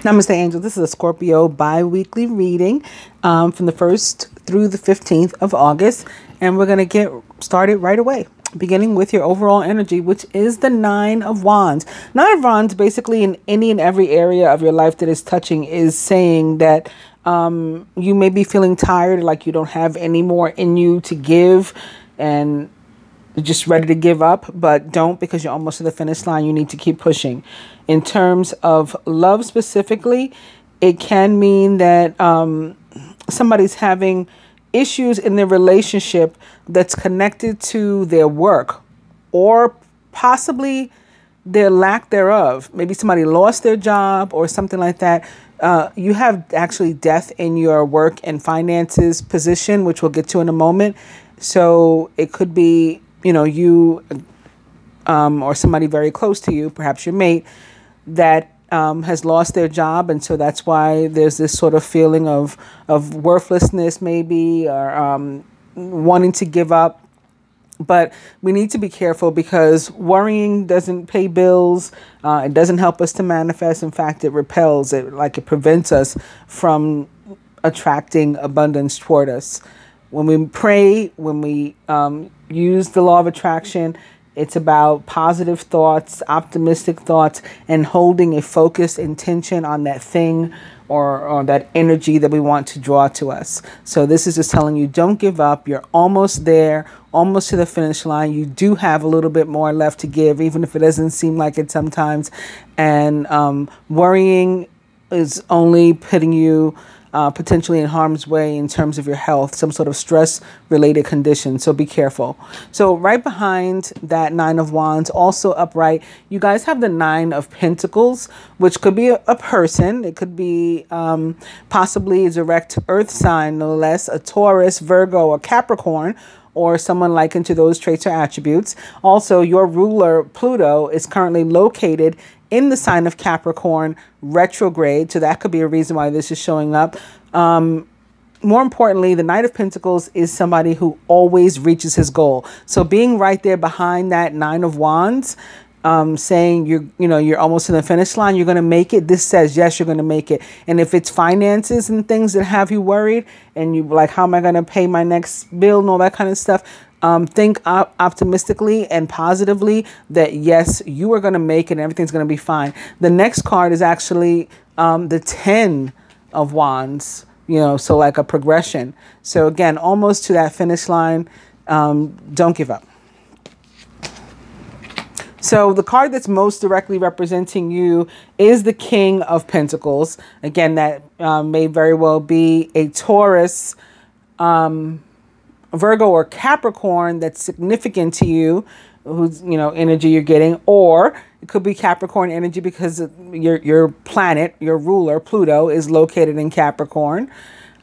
Namaste, Angel. This is a Scorpio bi-weekly reading from the 1st through the 15th of August. And we're going to get started right away, beginning with your overall energy, which is the Nine of Wands. Nine of Wands, basically in any and every area of your life that is touching, is saying that you may be feeling tired, like you don't have any more in you to give, and you're just ready to give up, but don't, because you're almost to the finish line. You need to keep pushing. In terms of love specifically, it can mean that somebody's having issues in their relationship that's connected to their work or possibly their lack thereof. Maybe somebody lost their job or something like that. You have actually death in your work and finances position, which we'll get to in a moment. So it could be, you know, you or somebody very close to you, perhaps your mate, that has lost their job. And so that's why there's this sort of feeling of worthlessness maybe, or wanting to give up. But we need to be careful, because worrying doesn't pay bills. It doesn't help us to manifest. In fact, it repels it, like it prevents us from attracting abundance toward us. When we pray, when we use the law of attraction, it's about positive thoughts, optimistic thoughts, and holding a focused intention on that thing or that energy that we want to draw to us. So this is just telling you, don't give up. You're almost there, almost to the finish line. You do have a little bit more left to give, even if it doesn't seem like it sometimes. And worrying is only putting you potentially in harm's way in terms of your health, some sort of stress-related condition. So be careful. So right behind that Nine of Wands, also upright, you guys have the Nine of Pentacles, which could be a person. It could be possibly a direct earth sign, no less, a Taurus, Virgo, or Capricorn, or someone likened to those traits or attributes. Also, your ruler, Pluto, is currently located in the sign of Capricorn retrograde. So that could be a reason why this is showing up. More importantly, the Knight of Pentacles is somebody who always reaches his goal. So being right there behind that Nine of Wands, saying you're almost to the finish line, you're going to make it. This says, yes, you're going to make it. And if it's finances and things that have you worried, and you like, how am I going to pay my next bill and all that kind of stuff, think optimistically and positively that, yes, you are going to make it and everything's going to be fine. The next card is actually the 10 of Wands, so like a progression. So again, almost to that finish line. Don't give up. So the card that's most directly representing you is the King of Pentacles. Again, that may very well be a Taurus, Virgo, or Capricorn that's significant to you, whose energy you're getting, or it could be Capricorn energy because your planet, your ruler, Pluto, is located in Capricorn,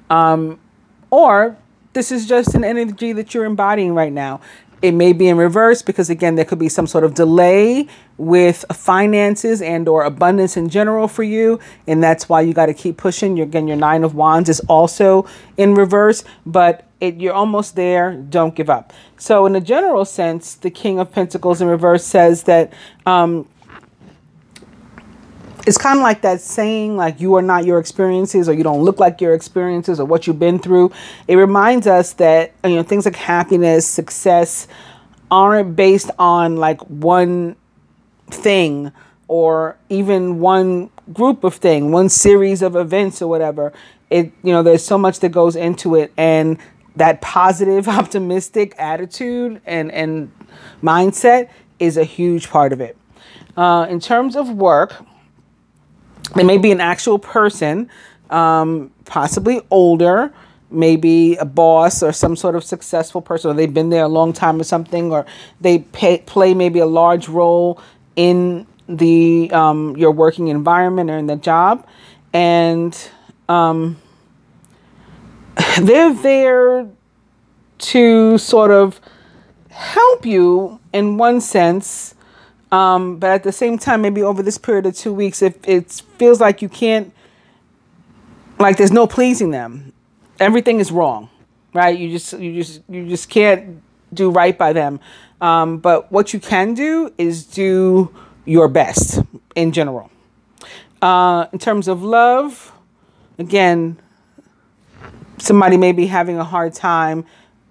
or this is just an energy that you're embodying right now. It may be in reverse because, again, there could be some sort of delay with finances and or abundance in general for you. And that's why you got to keep pushing. Again, your Nine of Wands is also in reverse, but you're almost there. Don't give up. So in a general sense, the King of Pentacles in reverse says that it's kind of like that saying, like, you are not your experiences, or you don't look like your experiences or what you've been through. It reminds us that, things like happiness, success aren't based on like one thing or even one group of things, one series of events or whatever. There's so much that goes into it, and that positive, optimistic attitude and mindset is a huge part of it. In terms of work, it may be an actual person, possibly older, maybe a boss or some sort of successful person, or they've been there a long time or something, or they play maybe a large role in the your working environment or in the job. And they're there to sort of help you in one sense. But at the same time, maybe over this period of 2 weeks, if it feels like you can't, like there's no pleasing them, everything is wrong, right? You just can't do right by them. But what you can do is do your best in general. In terms of love, again, somebody may be having a hard time,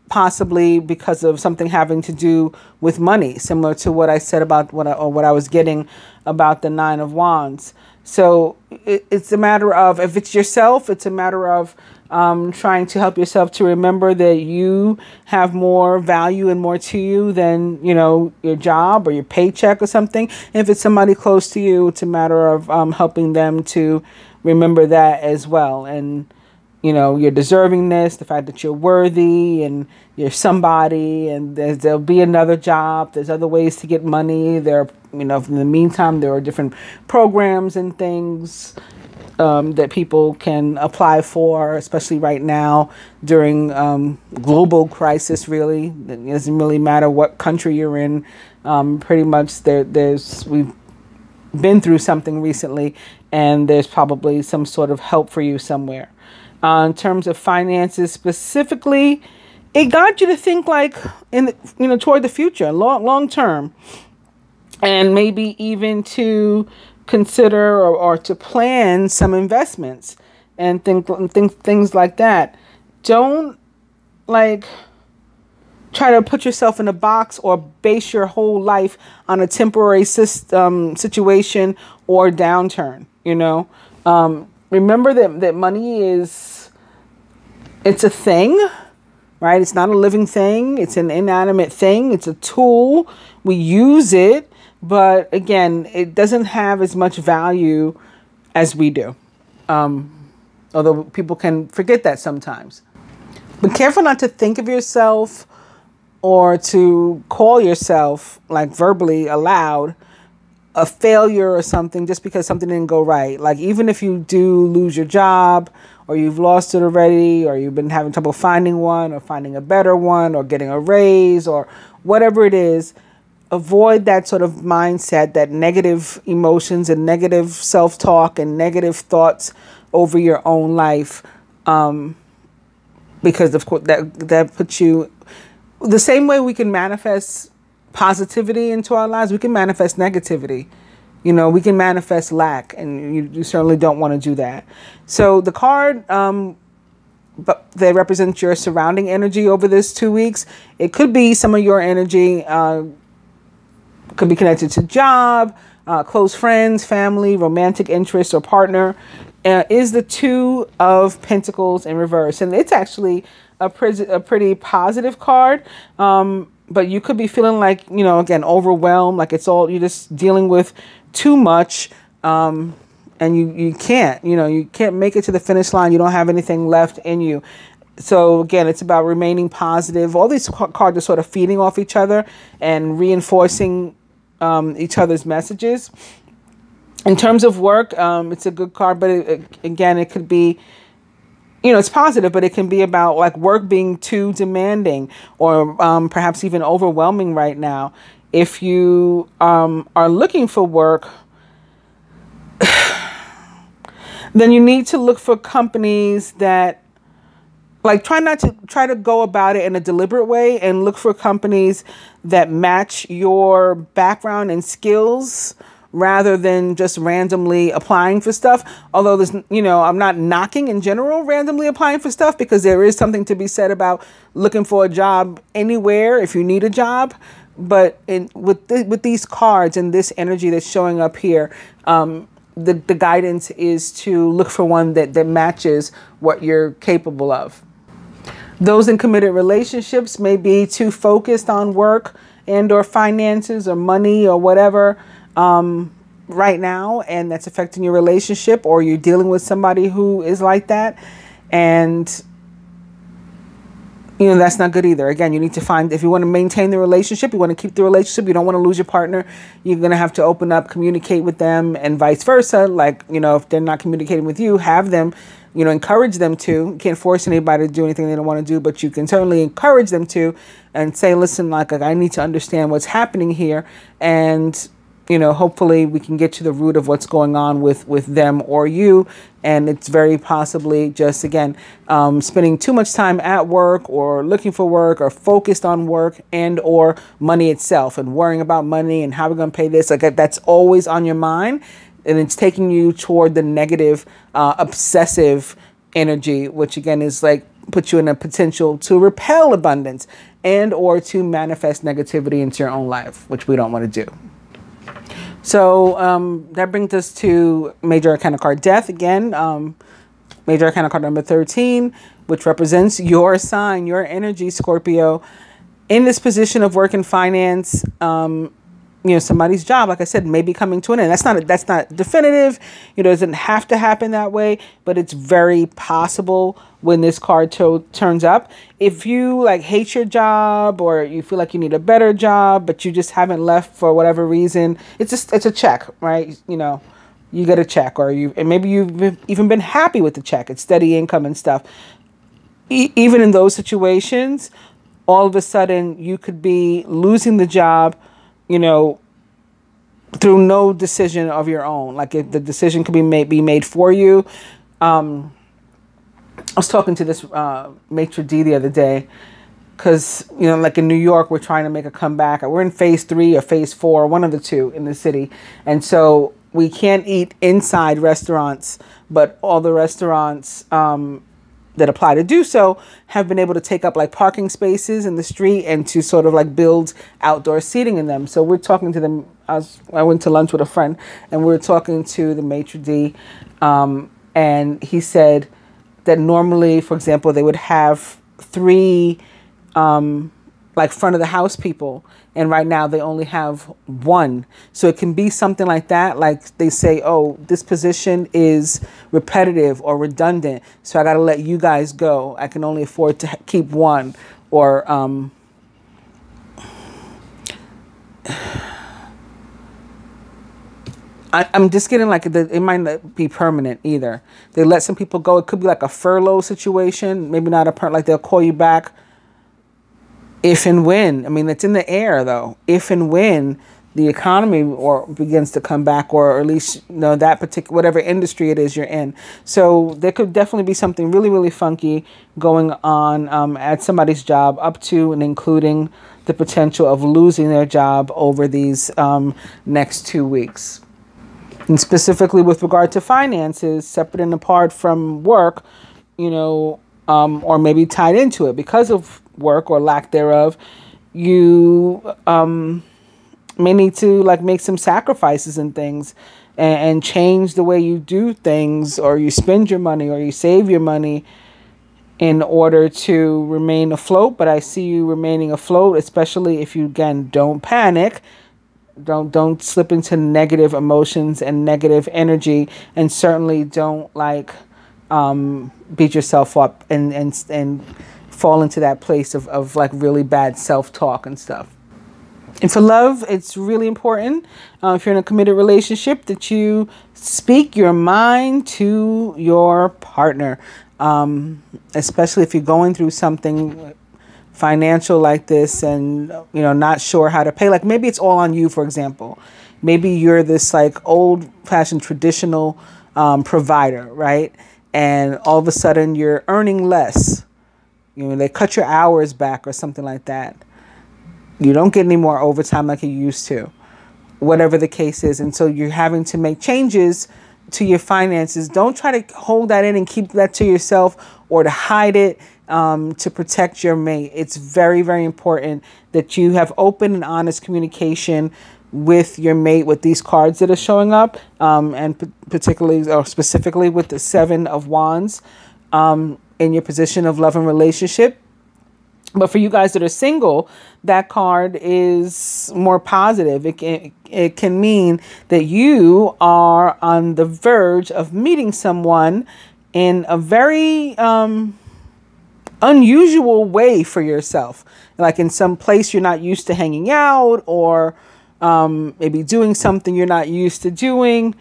possibly because of something having to do with money, similar to what I said about what I was getting about the Nine of Wands. So it's a matter of, if it's yourself, it's a matter of trying to help yourself to remember that you have more value and more to you than, you know, your job or your paycheck or something. And if it's somebody close to you, it's a matter of helping them to remember that as well. And, you know, your deservingness, the fact that you're worthy and you're somebody, and there'll be another job. There's other ways to get money. There, you know, in the meantime, there are different programs and things that people can apply for, especially right now during global crisis. Really, it doesn't really matter what country you're in. Pretty much, we've been through something recently, and there's probably some sort of help for you somewhere. In terms of finances specifically, it got you to think like toward the future, long term, and maybe even to consider or to plan some investments and things like that. Don't like try to put yourself in a box or base your whole life on a temporary situation or downturn. You know, remember that money it's a thing, right? It's not a living thing. It's an inanimate thing. It's a tool. We use it. But again, it doesn't have as much value as we do. Although people can forget that sometimes. But careful not to think of yourself or to call yourself, like verbally aloud, a failure or something just because something didn't go right. Like, even if you do lose your job, or you've lost it already, or you've been having trouble finding one or finding a better one or getting a raise or whatever it is, avoid that sort of mindset, that negative emotions and negative self-talk and negative thoughts over your own life. Because of course that puts you, the same way we can manifest positivity into our lives, we can manifest negativity. You know, we can manifest lack, and you certainly don't want to do that. So the card, but they represent your surrounding energy over this 2 weeks. It could be some of your energy, could be connected to job, close friends, family, romantic interest, or partner. Is the Two of Pentacles in reverse, and it's actually a pretty positive card. But you could be feeling like, you know, again, overwhelmed, like you're just dealing with too much, and you can't make it to the finish line. You don't have anything left in you. So again, it's about remaining positive. All these cards are sort of feeding off each other and reinforcing each other's messages. In terms of work, it's a good card, but again, it could be, you know, it's positive, but it can be about like work being too demanding or perhaps even overwhelming right now. If you are looking for work, then you need to look for companies that, like, try to go about it in a deliberate way and look for companies that match your background and skills rather than just randomly applying for stuff. Although there's, you know, I'm not knocking in general randomly applying for stuff, because there is something to be said about looking for a job anywhere if you need a job. But with these cards and this energy that's showing up here, the guidance is to look for one that matches what you're capable of. Those in committed relationships may be too focused on work and or finances or money or whatever right now, and that's affecting your relationship, or you're dealing with somebody who is like that, and you know, that's not good either. Again, you need to find, if you want to maintain the relationship, you want to keep the relationship, you don't want to lose your partner, you're going to have to open up, communicate with them, and vice versa. Like, you know, if they're not communicating with you, have them, you know, encourage them to. You can't force anybody to do anything they don't want to do, but you can certainly encourage them to, and say, listen, like I need to understand what's happening here, and you know, hopefully we can get to the root of what's going on with them or you. And it's very possibly just, again, spending too much time at work or looking for work or focused on work and or money itself and worrying about money and how we're going to pay this. Like, that's always on your mind. and it's taking you toward the negative, obsessive energy, which again is like puts you in a potential to repel abundance and or to manifest negativity into your own life, which we don't want to do. So that brings us to Major Arcana card Death again. Major Arcana card number 13, which represents your sign, your energy, Scorpio. In this position of work and finance, you know, somebody's job, like I said, may be coming to an end. That's not definitive. It doesn't have to happen that way, but it's very possible when this card turns up. If you like hate your job or you feel like you need a better job, but you just haven't left for whatever reason, it's a check, right? You know, you get a check, or and maybe you've even been happy with the check. It's steady income and stuff. Even in those situations, all of a sudden you could be losing the job, you know, through no decision of your own. Like if the decision could be made for you. I was talking to this maitre d' the other day, because, you know, like in New York, we're trying to make a comeback. We're in phase 3 or phase 4, one of the two in the city. And so we can't eat inside restaurants, but all the restaurants that apply to do so have been able to take up like parking spaces in the street and to sort of like build outdoor seating in them. So we're talking to them. I went to lunch with a friend and we were talking to the maitre d', and he said that normally, for example, they would have 3 like front of the house people, and right now they only have 1. So it can be something like that. Like they say, oh, this position is repetitive or redundant, so I got to let you guys go. I can only afford to keep 1. Or I'm just getting like it might not be permanent either. They let some people go. It could be like a furlough situation. Maybe not like they'll call you back if and when. I mean, it's in the air though. If and when the economy begins to come back, or at least, you know, that particular, whatever industry it is you're in. So there could definitely be something really, really funky going on at somebody's job, up to and including the potential of losing their job over these next 2 weeks. And specifically with regard to finances, separate and apart from work, you know, or maybe tied into it because of work or lack thereof, you may need to like make some sacrifices and things, and change the way you do things, or you spend your money, or you save your money in order to remain afloat. But I see you remaining afloat, especially if you, again, don't panic. Don't slip into negative emotions and negative energy, and certainly don't like beat yourself up and fall into that place of like really bad self-talk and stuff. And for love, it's really important, if you're in a committed relationship, that you speak your mind to your partner, especially if you're going through something financial like this and, you know, not sure how to pay. Like maybe it's all on you, for example. Maybe you're this like old-fashioned traditional provider, right? And all of a sudden you're earning less. You know, they cut your hours back or something like that. You don't get any more overtime like you used to, whatever the case is. And so you're having to make changes to your finances. Don't try to hold that in and keep that to yourself, or to hide it to protect your mate. It's very, very important that you have open and honest communication with your mate with these cards that are showing up, and particularly or specifically with the 7 of Wands in your position of love and relationship. But for you guys that are single, that card is more positive. It can mean that you are on the verge of meeting someone in a very unusual way for yourself. Like in some place you're not used to hanging out, or maybe doing something you're not used to doing,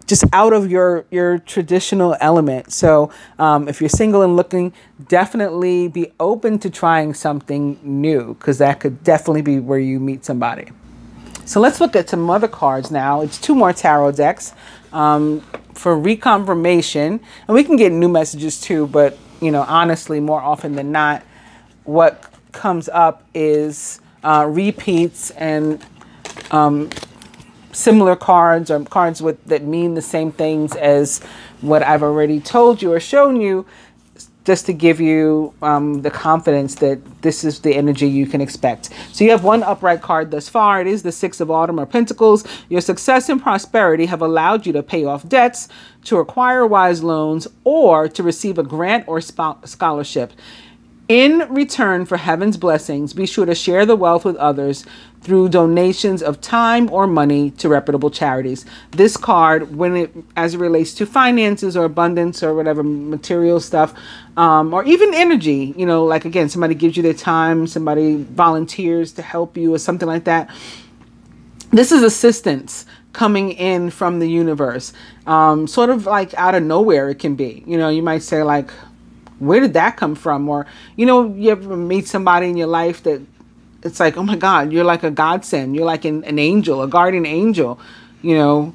just out of your traditional element. So if you're single and looking, definitely be open to trying something new, because that could definitely be where you meet somebody. So let's look at some other cards now. It's 2 more tarot decks for reconfirmation. And we can get new messages too, but, you know, honestly, more often than not, what comes up is repeats and similar cards or cards that mean the same things as what I've already told you or shown you, just to give you the confidence that this is the energy you can expect. So you have one upright card thus far. It is the Six of Autumn or Pentacles. Your success and prosperity have allowed you to pay off debts, to acquire wise loans, or to receive a grant or scholarship. In return for heaven's blessings, be sure to share the wealth with others through donations of time or money to reputable charities. This card, as it relates to finances or abundance or whatever material stuff, or even energy, you know, like again, somebody gives you their time, somebody volunteers to help you or something like that. This is assistance coming in from the universe, sort of like out of nowhere it can be. You know, you might say like, where did that come from? Or, you know, you ever meet somebody in your life that it's like, oh my God, you're like a godsend. You're like an angel, a guardian angel. You know,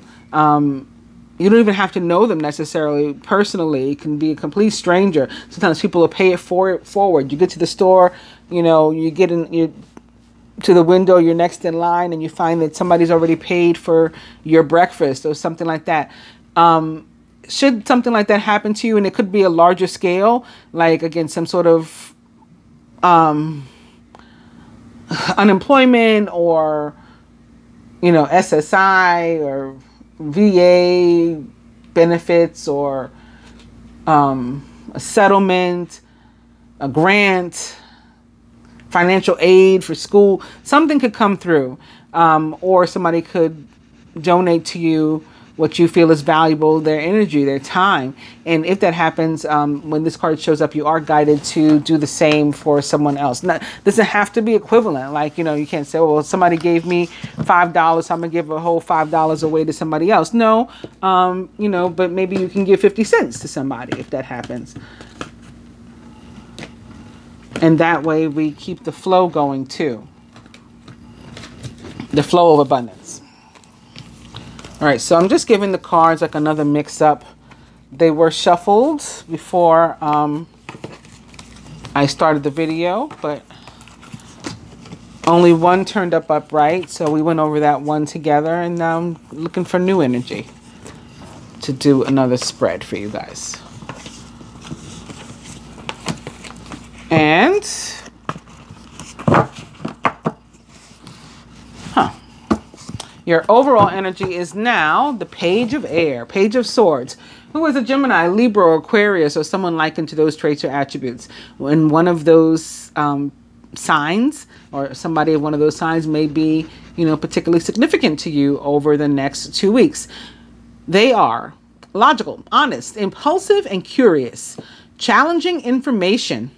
you don't even have to know them necessarily personally. It can be a complete stranger. Sometimes people will pay it forward. You get to the store, you know, you get to the window, you're next in line, and you find that somebody's already paid for your breakfast or something like that. Should something like that happen to you, and it could be a larger scale, like again, some sort of unemployment or, you know, SSI or VA benefits or a settlement, a grant, financial aid for school, something could come through, or somebody could donate to you what you feel is valuable, their energy, their time. And if that happens, when this card shows up, you are guided to do the same for someone else. Doesn't have to be equivalent. Like, you know, you can't say, well, somebody gave me $5, so I'm gonna give a whole $5 away to somebody else. No, you know, but maybe you can give 50 cents to somebody if that happens. And that way we keep the flow going too. The flow of abundance. All right, so I'm just giving the cards like another mix up. They were shuffled before I started the video, but only one turned up upright. So we went over that one together, and now I'm looking for new energy to do another spread for you guys. And your overall energy is now the Page of Air, Page of Swords, who is a Gemini, Libra, or Aquarius, or someone likened to those traits or attributes. When one of those signs, or somebody of one of those signs, may be, you know, particularly significant to you over the next 2 weeks. They are logical, honest, impulsive, and curious. Challenging information,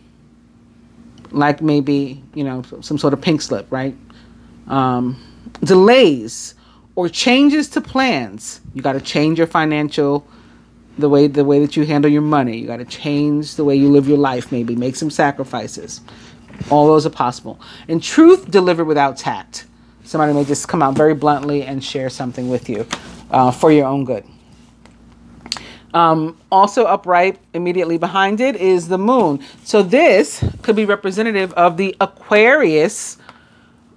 like maybe, you know, some sort of pink slip, right? Delays or changes to plans. You got to change your financial, the way that you handle your money. You got to change the way you live your life, maybe make some sacrifices. All those are possible. And truth delivered without tact. Somebody may just come out very bluntly and share something with you for your own good. Also upright immediately behind it is the moon. So this could be representative of the Aquarius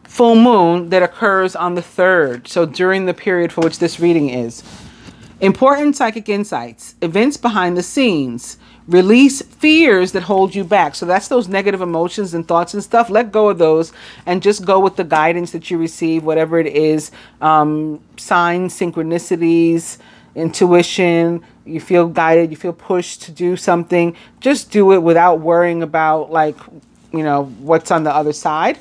full moon that occurs on the 3rd. So during the period for which this reading is. Important psychic insights, events behind the scenes, release fears that hold you back. So that's those negative emotions and thoughts and stuff. Let go of those and just go with the guidance that you receive, whatever it is. Signs, synchronicities, intuition. You feel guided, you feel pushed to do something. Just do it without worrying about, like, you know, what's on the other side.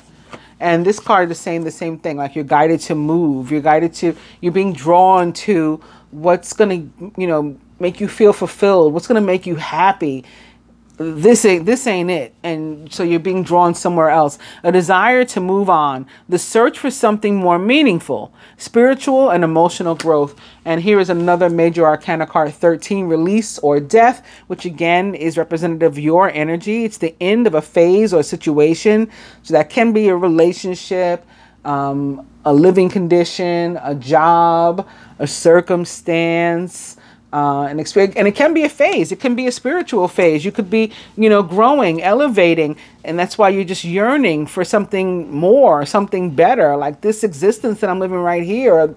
And this card is saying the same thing, like you're guided to move. You're being drawn to what's going to, you know, make you feel fulfilled, what's going to make you happy. This ain't it. And so you're being drawn somewhere else. A desire to move on. The search for something more meaningful. Spiritual and emotional growth. And here is another major arcana card, 13, release or death, which again is representative of your energy. It's the end of a phase or a situation. So that can be a relationship, a living condition, a job, a circumstance, an experience, and it can be a phase. It can be a spiritual phase. You could be, you know, growing, elevating, and that's why you're just yearning for something more, something better, like this existence that I'm living right here.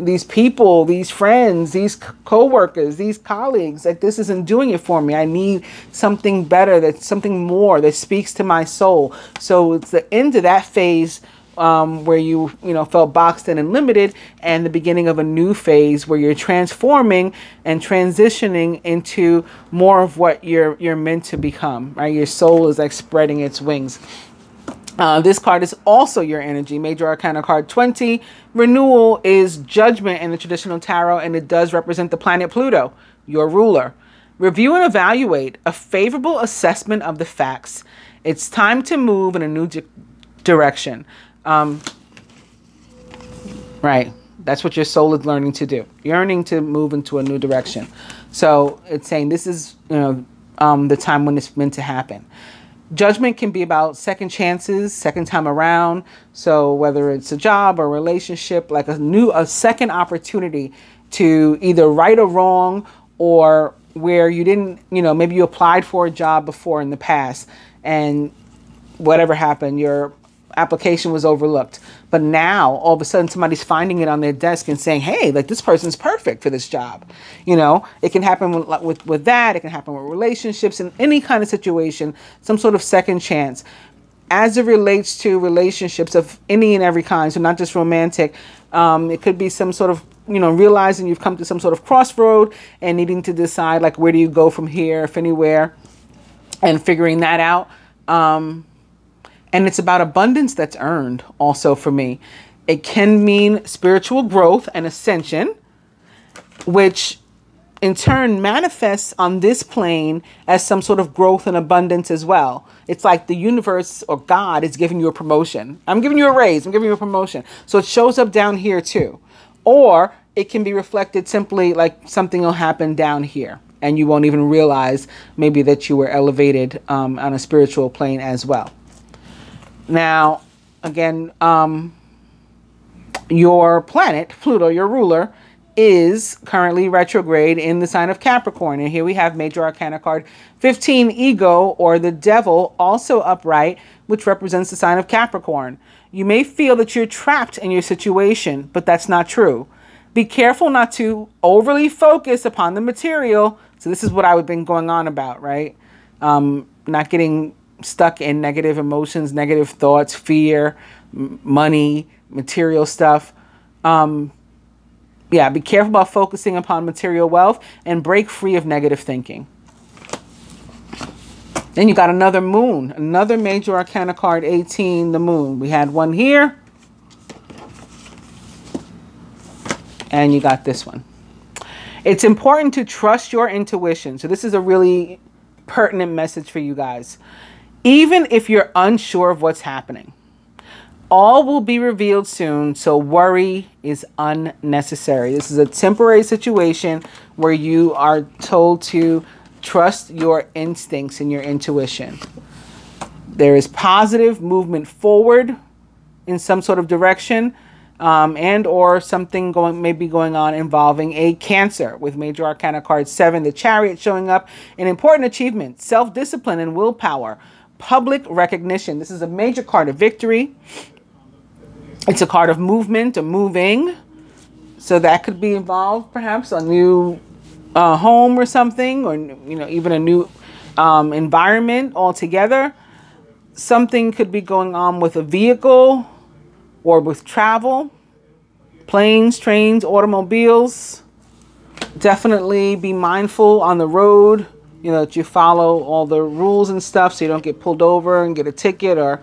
these people, these friends, these co-workers, these colleagues, like this isn't doing it for me. I need something better, that's something more that speaks to my soul. So it's the end of that phase where you felt boxed in and limited, and the beginning of a new phase where you're transforming and transitioning into more of what you're meant to become, right? Your soul is like spreading its wings. This card is also your energy. Major Arcana card 20. Renewal is judgment in the traditional tarot, and it does represent the planet Pluto, your ruler. Review and evaluate a favorable assessment of the facts. It's time to move in a new direction. Right. That's what your soul is learning to do. Yearning to move into a new direction. So it's saying this is, the time when it's meant to happen. Judgment can be about second chances, second time around. So whether it's a job or relationship, like a second opportunity to either right or wrong, or where you didn't, maybe you applied for a job before in the past and whatever happened, your application was overlooked. But now all of a sudden somebody's finding it on their desk and saying, hey, like this person's perfect for this job. It can happen with that. It can happen with relationships, in any kind of situation, some sort of second chance. As it relates to relationships of any and every kind, so not just romantic, it could be some sort of, realizing you've come to some sort of crossroad and needing to decide, like, where do you go from here, if anywhere, and figuring that out. And it's about abundance that's earned also for me. It can mean spiritual growth and ascension, which in turn manifests on this plane as some sort of growth and abundance as well. It's like the universe or God is giving you a promotion. I'm giving you a raise. I'm giving you a promotion. So it shows up down here too. Or it can be reflected simply like something will happen down here, and you won't even realize maybe that you were elevated on a spiritual plane as well. Now, again, your planet, Pluto, your ruler, is currently retrograde in the sign of Capricorn. And here we have Major Arcana card 15, Ego, or the Devil, also upright, which represents the sign of Capricorn. You may feel that you're trapped in your situation, but that's not true. Be careful not to overly focus upon the material. So this is what I've been going on about, right? Not getting stuck in negative emotions, negative thoughts, fear, money, material stuff. Yeah, be careful about focusing upon material wealth and break free of negative thinking. Then you got another moon, another Major Arcana card 18, the moon. We had one here. And you got this one. It's important to trust your intuition. So this is a really pertinent message for you guys. Even if you're unsure of what's happening, all will be revealed soon, so worry is unnecessary. This is a temporary situation where you are told to trust your instincts and your intuition. There is positive movement forward in some sort of direction, and or something may be going on involving a Cancer, with Major Arcana card 7, the Chariot, showing up. An important achievement, self-discipline and willpower. Public recognition. This is a major card of victory. It's a card of movement, of moving. So that could be involved, perhaps a new home or something, or even a new environment altogether. Something could be going on with a vehicle or with travel, planes, trains, automobiles. Definitely be mindful on the road. That you follow all the rules and stuff so you don't get pulled over and get a ticket or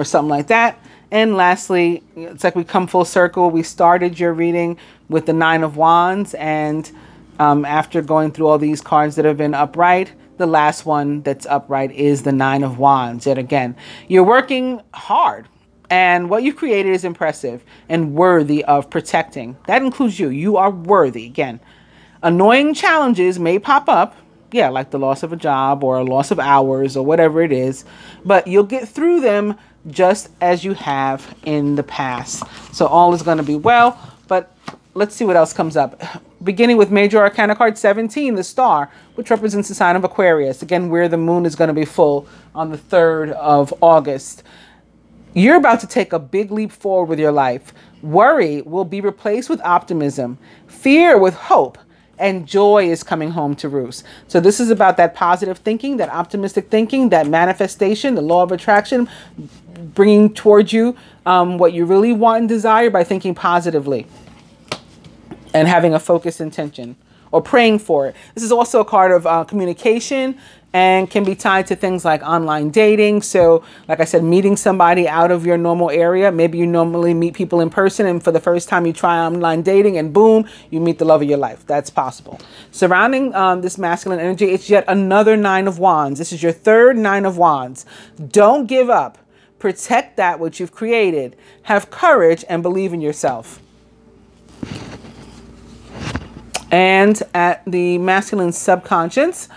something like that. And lastly, it's like we come full circle. We started your reading with the 9 of Wands, and after going through all these cards that have been upright, the last one that's upright is the 9 of Wands. Yet again, you're working hard, and what you've created is impressive and worthy of protecting. That includes you. You are worthy. Again, annoying challenges may pop up. Yeah, like the loss of a job or a loss of hours or whatever it is. But you'll get through them just as you have in the past. So all is going to be well. But let's see what else comes up. Beginning with Major Arcana card 17, the Star, which represents the sign of Aquarius. Again, where the moon is going to be full on the 3rd of August. You're about to take a big leap forward with your life. Worry will be replaced with optimism, fear with hope, and joy is coming home to roost. So this is about that positive thinking, that optimistic thinking, that manifestation, the law of attraction, bringing towards you what you really want and desire by thinking positively and having a focused intention or praying for it. This is also a card of communication and can be tied to things like online dating. So like I said, meeting somebody out of your normal area. Maybe you normally meet people in person and for the first time you try online dating and boom, you meet the love of your life. That's possible. Surrounding this masculine energy, it's yet another 9 of Wands. This is your third 9 of Wands. Don't give up. Protect that which you've created. Have courage and believe in yourself. And at the masculine subconscious,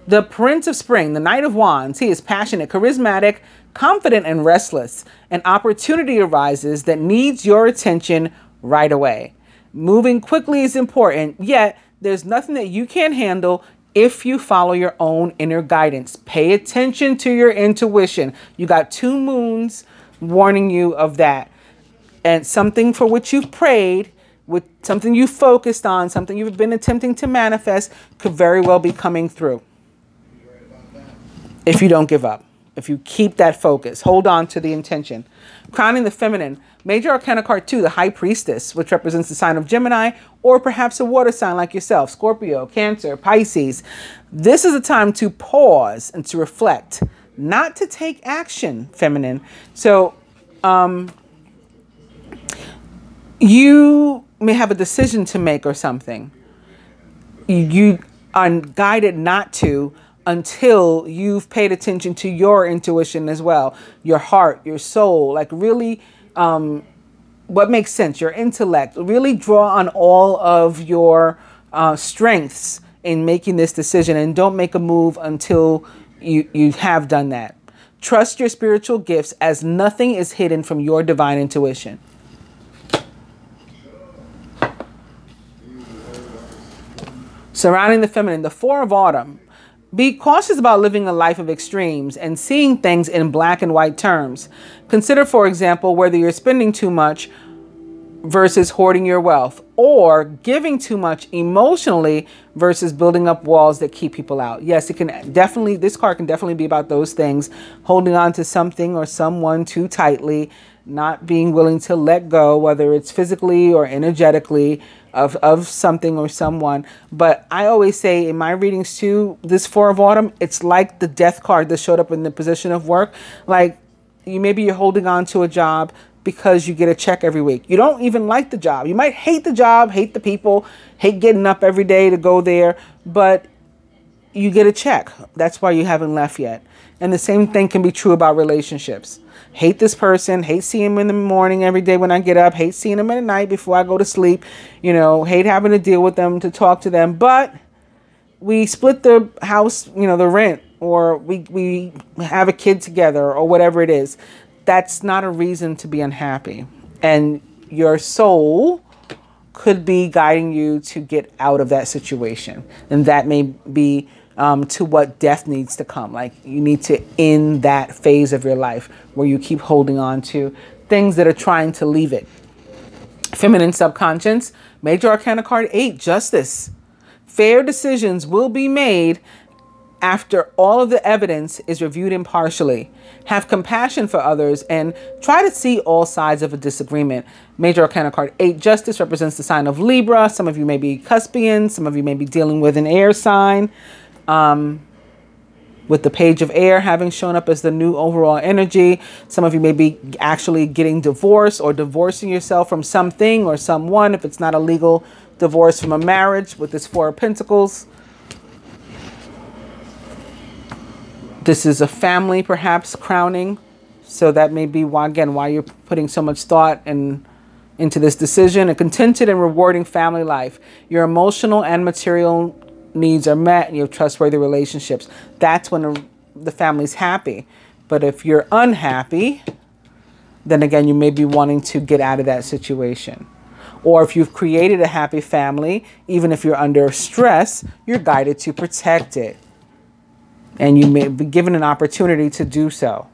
the Prince of Spring, the Knight of Wands, he is passionate, charismatic, confident, and restless. An opportunity arises that needs your attention right away. Moving quickly is important, yet there's nothing that you can't handle if you follow your own inner guidance. Pay attention to your intuition. You got 2 moons warning you of that. And something for which you've prayed, with something you focused on, something you've been attempting to manifest could very well be coming through. If you don't give up, if you keep that focus, hold on to the intention. Crowning the feminine, major arcana card 2, the High Priestess, which represents the sign of Gemini, or perhaps a water sign like yourself, Scorpio, Cancer, Pisces. This is a time to pause and to reflect, not to take action, feminine. So you may have a decision to make or something. You are guided not to until you've paid attention to your intuition as well, your heart, your soul, like really what makes sense, your intellect. Really draw on all of your strengths in making this decision, and don't make a move until you have done that. Trust your spiritual gifts, as nothing is hidden from your divine intuition. Surrounding the feminine, the 4 of Autumn. Be cautious about living a life of extremes and seeing things in black and white terms. Consider, for example, whether you're spending too much versus hoarding your wealth, or giving too much emotionally versus building up walls that keep people out. Yes, it can definitely, this card can definitely be about those things, holding on to something or someone too tightly, not being willing to let go, whether it's physically or energetically, of something or someone. But I always say in my readings too, this 4 of Autumn, it's like the Death card that showed up in the position of work. Like maybe you're holding on to a job because you get a check every week. You don't even like the job. You might hate the job, hate the people, hate getting up every day to go there, but you get a check. That's why you haven't left yet. And the same thing can be true about relationships. Hate this person, hate seeing them in the morning every day when I get up, hate seeing them at night before I go to sleep, you know, hate having to deal with them, to talk to them. But we split the house, you know, the rent, or we have a kid together, or whatever it is. That's not a reason to be unhappy. And your soul could be guiding you to get out of that situation. And that may be to what death needs to come. Like you need to end that phase of your life where you keep holding on to things that are trying to leave it. Feminine subconscious, major arcana card 8, Justice. Fair decisions will be made after all of the evidence is reviewed impartially. Have compassion for others and try to see all sides of a disagreement. Major arcana card 8, Justice, represents the sign of Libra. Some of you may be Cuspian. Some of you may be dealing with an air sign. With the Page of Air having shown up as the new overall energy. Some of you may be actually getting divorced or divorcing yourself from something or someone, if it's not a legal divorce from a marriage, with this 4 of Pentacles. This is a family perhaps crowning. So that may be why, again, why you're putting so much thought into this decision. A contented and rewarding family life. Your emotional and material needs are met and you have trustworthy relationships. That's when the family's happy. But if you're unhappy, then again, you may be wanting to get out of that situation. Or if you've created a happy family, even if you're under stress, you're guided to protect it. And you may be given an opportunity to do so.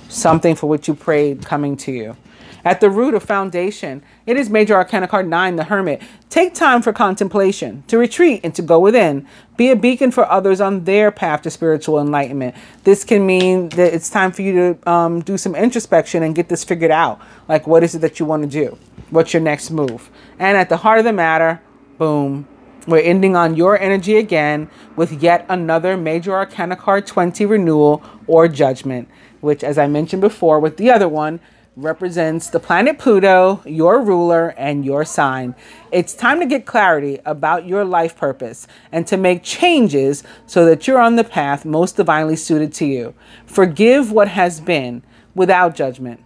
Something for which you prayed coming to you. At the root of foundation, it is Major Arcana card 9, the Hermit. Take time for contemplation, to retreat and to go within. Be a beacon for others on their path to spiritual enlightenment. This can mean that it's time for you to do some introspection and get this figured out. Like, what is it that you want to do? What's your next move? And at the heart of the matter, boom, we're ending on your energy again with yet another Major Arcana card 20 renewal or judgment, which, as I mentioned before with the other one, represents the planet Pluto, your ruler, and your sign. It's time to get clarity about your life purpose and to make changes so that you're on the path most divinely suited to you. Forgive what has been without judgment,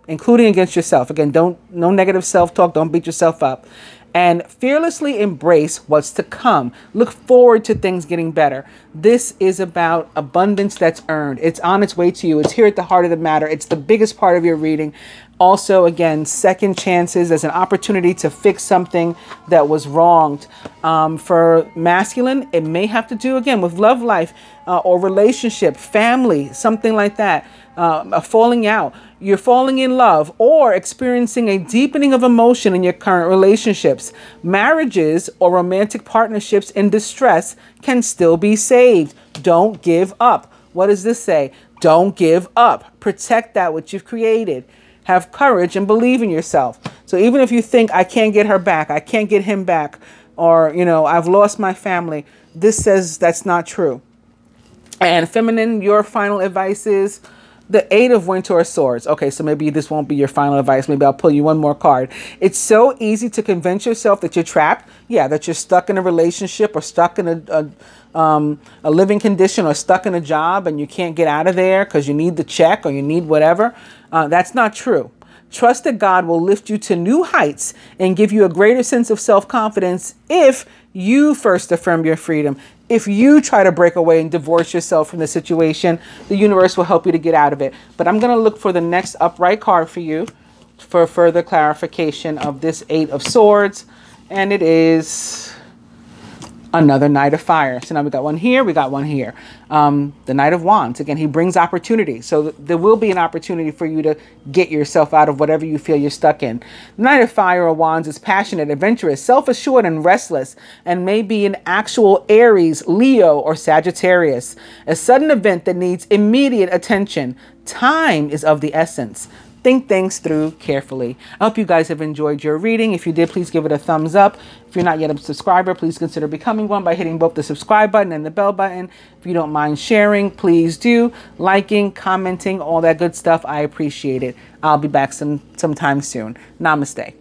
including against yourself. Again, no negative self-talk. Don't beat yourself up. And fearlessly embrace what's to come. Look forward to things getting better. This is about abundance that's earned. It's on its way to you. It's here at the heart of the matter. It's the biggest part of your reading. Also, again, second chances as an opportunity to fix something that was wronged. For masculine, it may have to do, again, with love life or relationship, family, something like that. A falling out. You're falling in love or experiencing a deepening of emotion in your current relationships. Marriages or romantic partnerships in distress can still be saved. Don't give up. What does this say? Don't give up. Protect that which you've created. Have courage and believe in yourself. So even if you think, I can't get her back, I can't get him back, or, you know, I've lost my family, this says that's not true. And feminine, your final advice is the 8 of Winter of Swords. Okay, so maybe this won't be your final advice. Maybe I'll pull you one more card. It's so easy to convince yourself that you're trapped. Yeah, that you're stuck in a relationship or stuck in a living condition or stuck in a job and you can't get out of there because you need the check or you need whatever. That's not true. Trust that God will lift you to new heights and give you a greater sense of self-confidence if you first affirm your freedom. If you try to break away and divorce yourself from the situation, the universe will help you to get out of it. But I'm going to look for the next upright card for you for further clarification of this 8 of Swords. And it is another Knight of Fire. So now we got one here, we got one here. The Knight of Wands. Again, he brings opportunity. So there will be an opportunity for you to get yourself out of whatever you feel you're stuck in. The Knight of Fire or Wands is passionate, adventurous, self-assured, and restless, and may be an actual Aries, Leo, or Sagittarius. A sudden event that needs immediate attention. Time is of the essence. Think things through carefully. I hope you guys have enjoyed your reading. If you did, please give it a thumbs up. If you're not yet a subscriber, please consider becoming one by hitting both the subscribe button and the bell button. If you don't mind sharing, please do. Liking, commenting, all that good stuff. I appreciate it. I'll be back sometime soon. Namaste.